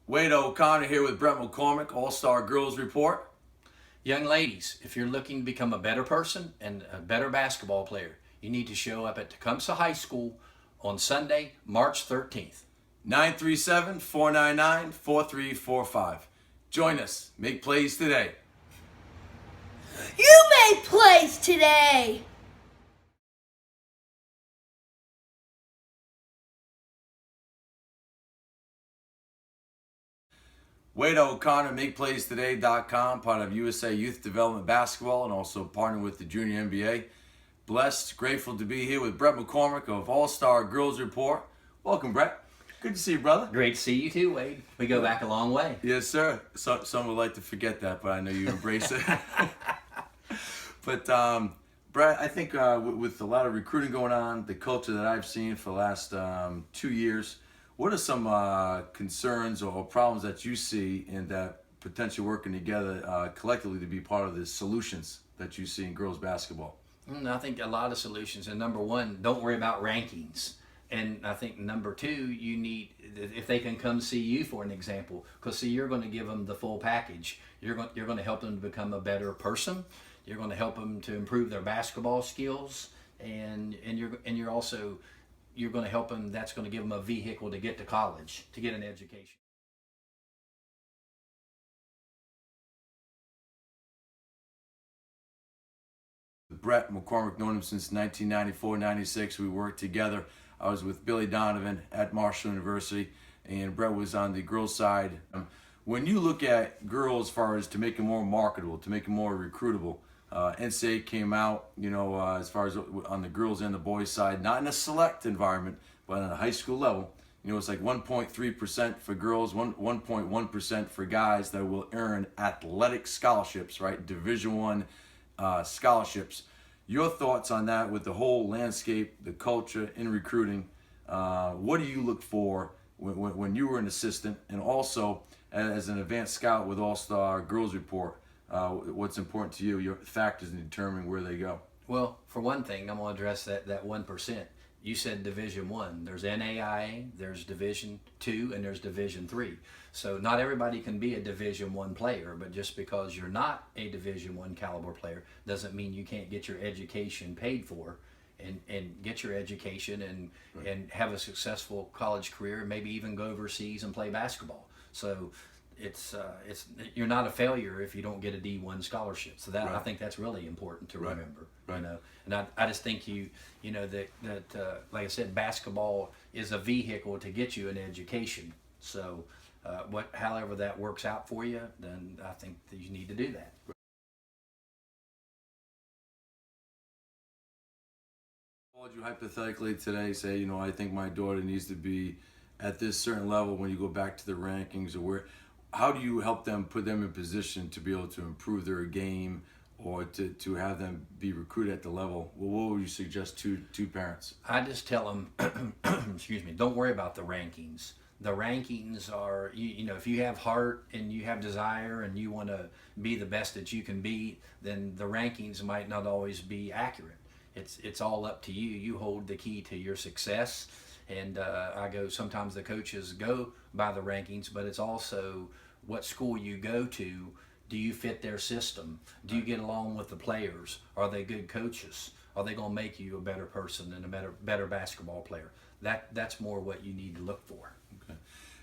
Wade O'Connor here with Bret McCormick, All-Star Girls Report. Young ladies, if you're looking to become a better person and a better basketball player, you need to show up at Tecumseh High School on Sunday, March 13th. 937-499-4345. Join us. Make plays today. You made plays today! Wade O'Connor, MakePlaysToday.com, part of USA Youth Development Basketball, and also partnered with the Junior NBA. Blessed, grateful to be here with Bret McCormick of All-Star Girls Report. Welcome, Bret. Good to see you, brother. Great to see you too, Wade. We go back a long way. Yes, sir. Some would like to forget that, but I know you embrace it. But, Bret, I think with a lot of recruiting going on, the culture that I've seen for the last 2 years, what are some concerns or problems that you see in that potentially working together collectively to be part of the solutions that you see in girls basketball? I think a lot of solutions. And number one, don't worry about rankings. And I think number two, you need, if they can come see you for an example, because see, you're going to give them the full package. You're going to help them to become a better person. You're going to help them to improve their basketball skills, and you're also you're going to help them. That's going to give them a vehicle to get to college, to get an education. Bret McCormick, known him since 1994-96. We worked together. I was with Billy Donovan at Marshall University, and Bret was on the girls' side. When you look at girls as far as to make them more marketable, to make them more recruitable, NCAA came out, as far as on the girls and the boys' side, not in a select environment, but on a high school level. It's like 1.3% for girls, 1.1% for guys that will earn athletic scholarships, right? Division I scholarships. Your thoughts on that with the whole landscape, the culture in recruiting? What do you look for when you were an assistant, and also as an advanced scout with All-Star Girls Report? What's important to you, your factors in determining where they go? Well, for one thing, I'm going to address that 1%. You said Division I. There's NAIA, there's Division II, and there's Division III. So not everybody can be a Division I player, but just because you're not a Division I caliber player doesn't mean you can't get your education paid for and get your education and have a successful college career, and maybe even go overseas and play basketball. So it's you're not a failure if you don't get a D1 scholarship. So that, right. I think that's really important to remember. Right. And I just think that like I said, basketball is a vehicle to get you an education. So however that works out for you, then I think that you need to do that. Would you hypothetically today say, I think my daughter needs to be at this certain level when you go back to the rankings, or how do you help them, put them in position to be able to improve their game, or to have them be recruited at the level? Well, what would you suggest to parents? I just tell them, excuse me, don't worry about the rankings. The rankings are, if you have heart and you have desire and you want to be the best that you can be, then the rankings might not always be accurate. It's all up to you. You hold the key to your success. And sometimes the coaches go by the rankings, but it's also what school you go to. Do you fit their system? Do you get along with the players? Are they good coaches? Are they going to make you a better person and a better basketball player? That's more what you need to look for. Okay.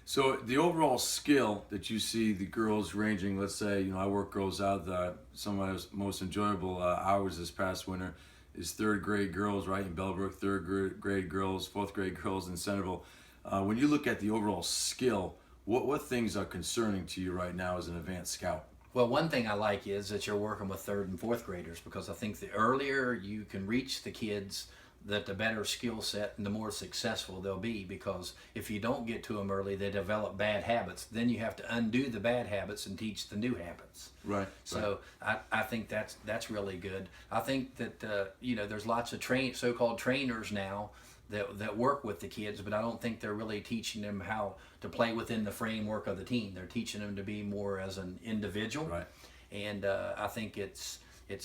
So the overall skill that you see the girls ranging, let's say, I work girls out, some of my most enjoyable hours this past winter is third grade girls, right, in Bellbrook, third grade girls, fourth grade girls in Centerville. When you look at the overall skill, what things are concerning to you right now as an advanced scout? Well, one thing I like is that you're working with third and fourth graders, because I think the earlier you can reach the kids, that the better skill set and the more successful they'll be. Because if you don't get to them early, they develop bad habits. Then you have to undo the bad habits and teach the new habits. Right. So right. I think that's really good. I think that there's lots of so-called trainers now that work with the kids, but I don't think they're really teaching them how to play within the framework of the team. They're teaching them to be more as an individual. Right. And I think it's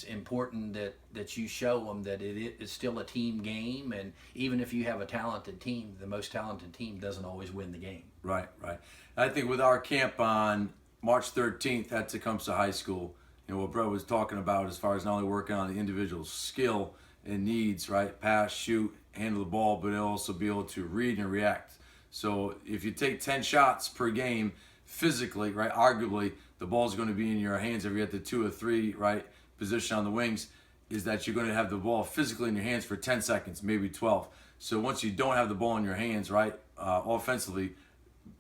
important that you show them that it is still a team game, and even if you have a talented team, the most talented team doesn't always win the game. Right, right. I think with our camp on March 13th at Tecumseh High School, what Bret was talking about as far as not only working on the individual skill and needs, right? Pass, shoot, handle the ball, but also be able to read and react. So if you take 10 shots per game physically, right, arguably the ball's going to be in your hands if you're at the 2 or 3, right, position on the wings, is that you're going to have the ball physically in your hands for 10 seconds, maybe 12. So once you don't have the ball in your hands, right, offensively,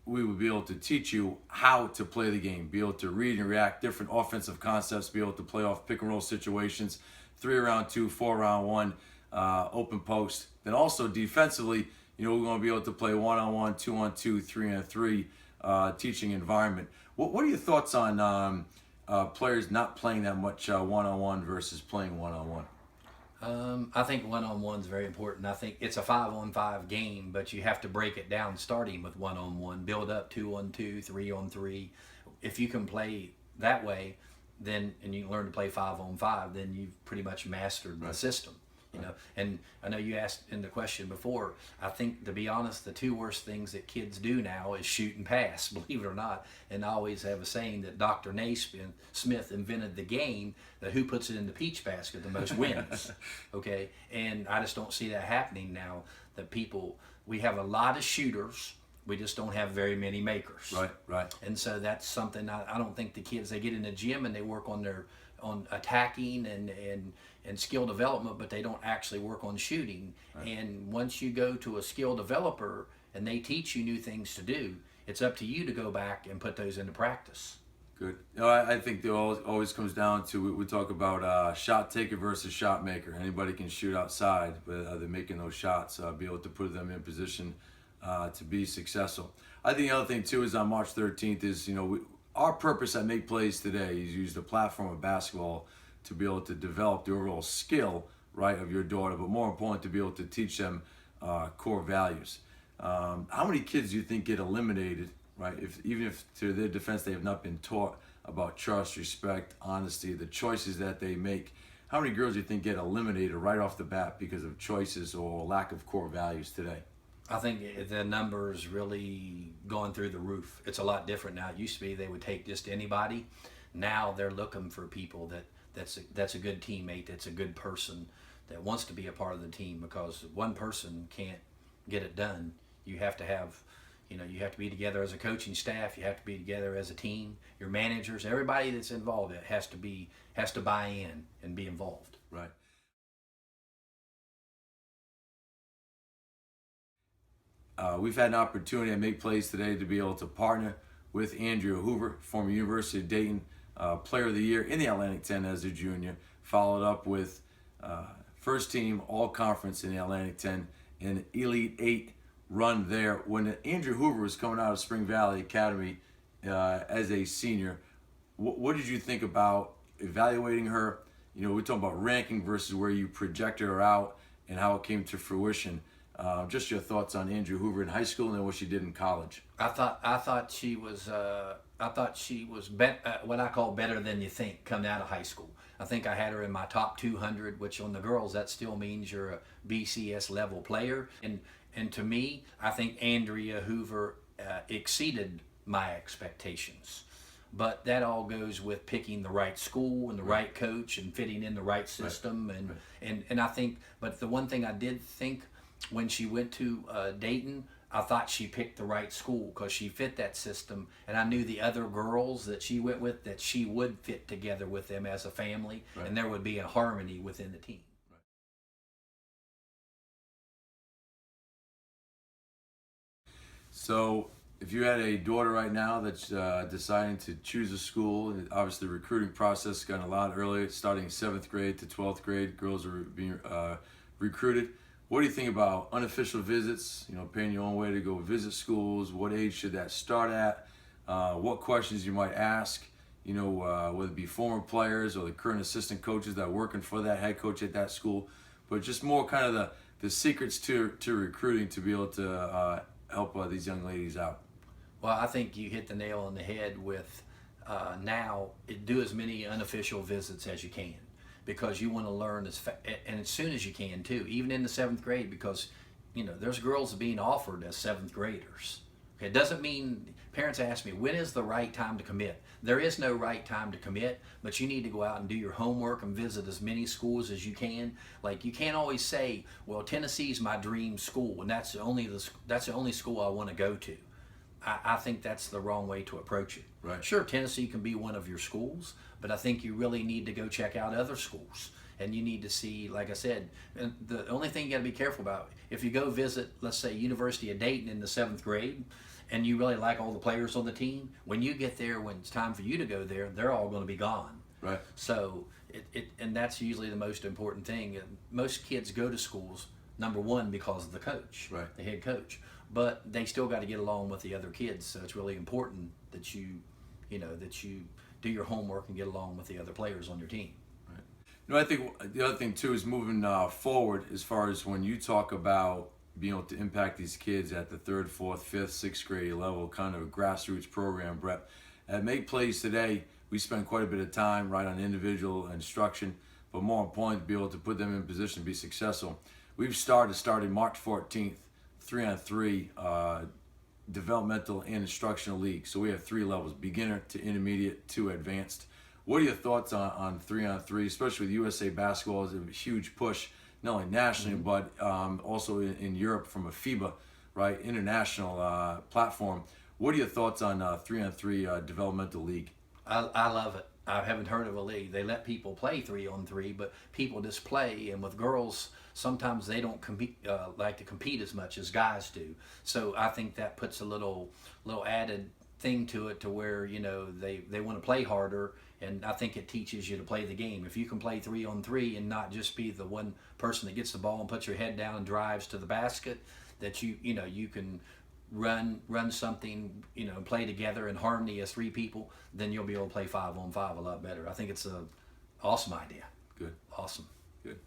we would be able to teach you how to play the game, be able to read and react different offensive concepts, be able to play off pick and roll situations, 3-around-2, 4-around-1, open post. Then also defensively, we're going to be able to play 1-on-1, 2-on-2, 3-on-3 teaching environment. What are your thoughts on players not playing that much one-on-one versus playing one-on-one? I think one-on-one is very important. I think it's a 5-on-5 game, but you have to break it down starting with one-on-one, build up 2-on-2, 3-on-3. If you can play that way, then and you learn to play 5-on-5, then you've pretty much mastered the system. And I know you asked in the question before, I think, to be honest, the two worst things that kids do now is shoot and pass, believe it or not. And I always have a saying that Dr. Naismith invented the game that who puts it in the peach basket the most wins. Okay? And I just don't see that happening now, that we have a lot of shooters, we just don't have very many makers. Right, right. And so that's something I don't think the kids, they get in the gym and they work on attacking and skill development, but they don't actually work on shooting. Right. And once you go to a skill developer and they teach you new things to do, it's up to you to go back and put those into practice. Good. I think it always comes down to, we talk about shot taker versus shot maker. Anybody can shoot outside, but they're making those shots, be able to put them in position to be successful. I think the other thing too is on March 13th is, our purpose at Make Plays today is use the platform of basketball to be able to develop the overall skill, right, of your daughter, but more important, to be able to teach them core values. How many kids do you think get eliminated, right, even if to their defense they have not been taught about trust, respect, honesty, the choices that they make? How many girls do you think get eliminated right off the bat because of choices or lack of core values today? I think the numbers really going through the roof. It's a lot different now. It used to be they would take just anybody. Now they're looking for people that's a good teammate, that's a good person, that wants to be a part of the team, because one person can't get it done. You have to have, you have to be together as a coaching staff. You have to be together as a team. Your managers, everybody that's involved, it has to buy in and be involved. Right. We've had an opportunity at Make Plays today to be able to partner with Andrea Hoover, former University of Dayton Player of the Year in the Atlantic 10 as a junior, followed up with first team all-conference in the Atlantic 10 and Elite 8 run there. When Andrea Hoover was coming out of Spring Valley Academy as a senior, what did you think about evaluating her? We're talking about ranking versus where you projected her out and how it came to fruition. Just your thoughts on Andrea Hoover in high school and then what she did in college. I thought she was what I call better than you think coming out of high school. I think I had her in my top 200, which on the girls that still means you're a BCS level player. And to me, I think Andrea Hoover exceeded my expectations. But that all goes with picking the right school and the right coach and fitting in the right system. And I think, but the one thing I did think, when she went to Dayton, I thought she picked the right school because she fit that system, and I knew the other girls that she went with, that she would fit together with them as a family, and there would be a harmony within the team. So if you had a daughter right now that's deciding to choose a school, and obviously the recruiting process has gotten a lot earlier, starting 7th grade to 12th grade, girls are being recruited. What do you think about unofficial visits, paying your own way to go visit schools? What age should that start at? What questions you might ask, whether it be former players or the current assistant coaches that are working for that head coach at that school, but just more kind of the secrets to recruiting to be able to help these young ladies out. Well, I think you hit the nail on the head with now do as many unofficial visits as you can, because you want to learn and as soon as you can too, even in the 7th grade, because there's girls being offered as 7th graders. It doesn't mean, parents ask me, when is the right time to commit? There is no right time to commit, but you need to go out and do your homework and visit as many schools as you can. Like, you can't always say, well, Tennessee's my dream school, and that's the only school I want to go to. I think that's the wrong way to approach it. Right. Sure, Tennessee can be one of your schools, but I think you really need to go check out other schools. And you need to see, like I said, and the only thing you got to be careful about, if you go visit, let's say, University of Dayton in the 7th grade, and you really like all the players on the team, when you get there, when it's time for you to go there, they're all going to be gone. Right. So, and that's usually the most important thing. And most kids go to schools, number one, because of the coach, Right. the head coach. But they still got to get along with the other kids. So it's really important that you do your homework and get along with the other players on your team. I think the other thing too is moving forward as far as when you talk about being able to impact these kids at the 3rd, 4th, 5th, 6th grade level, kind of a grassroots program, Bret. At Make Plays today, we spend quite a bit of time right on individual instruction, but more important to be able to put them in position to be successful. We've started March 14th, 3-on-3 developmental and instructional league. So we have 3 levels: beginner to intermediate to advanced. What are your thoughts on 3-on-3, especially with USA Basketball is a huge push, not only nationally, but also in Europe from a FIBA, right, international platform. What are your thoughts on 3-on-3 developmental league? I love it. I haven't heard of a league. They let people play 3-on-3, but people just play. And with girls, sometimes they don't like to compete as much as guys do. So I think that puts a little added thing to it, to where they want to play harder. And I think it teaches you to play the game. If you can play 3-on-3 and not just be the one person that gets the ball and puts your head down and drives to the basket, that you can run something, and play together in harmony as 3 people, then you'll be able to play 5-on-5 a lot better. I think it's an awesome idea. Good. Awesome. Good.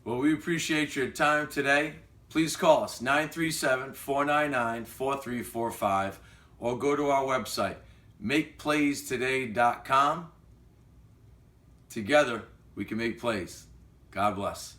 Well, we appreciate your time today. Please call us 937-499-4345 or go to our website, makeplaystoday.com. Together, we can make plays. God bless.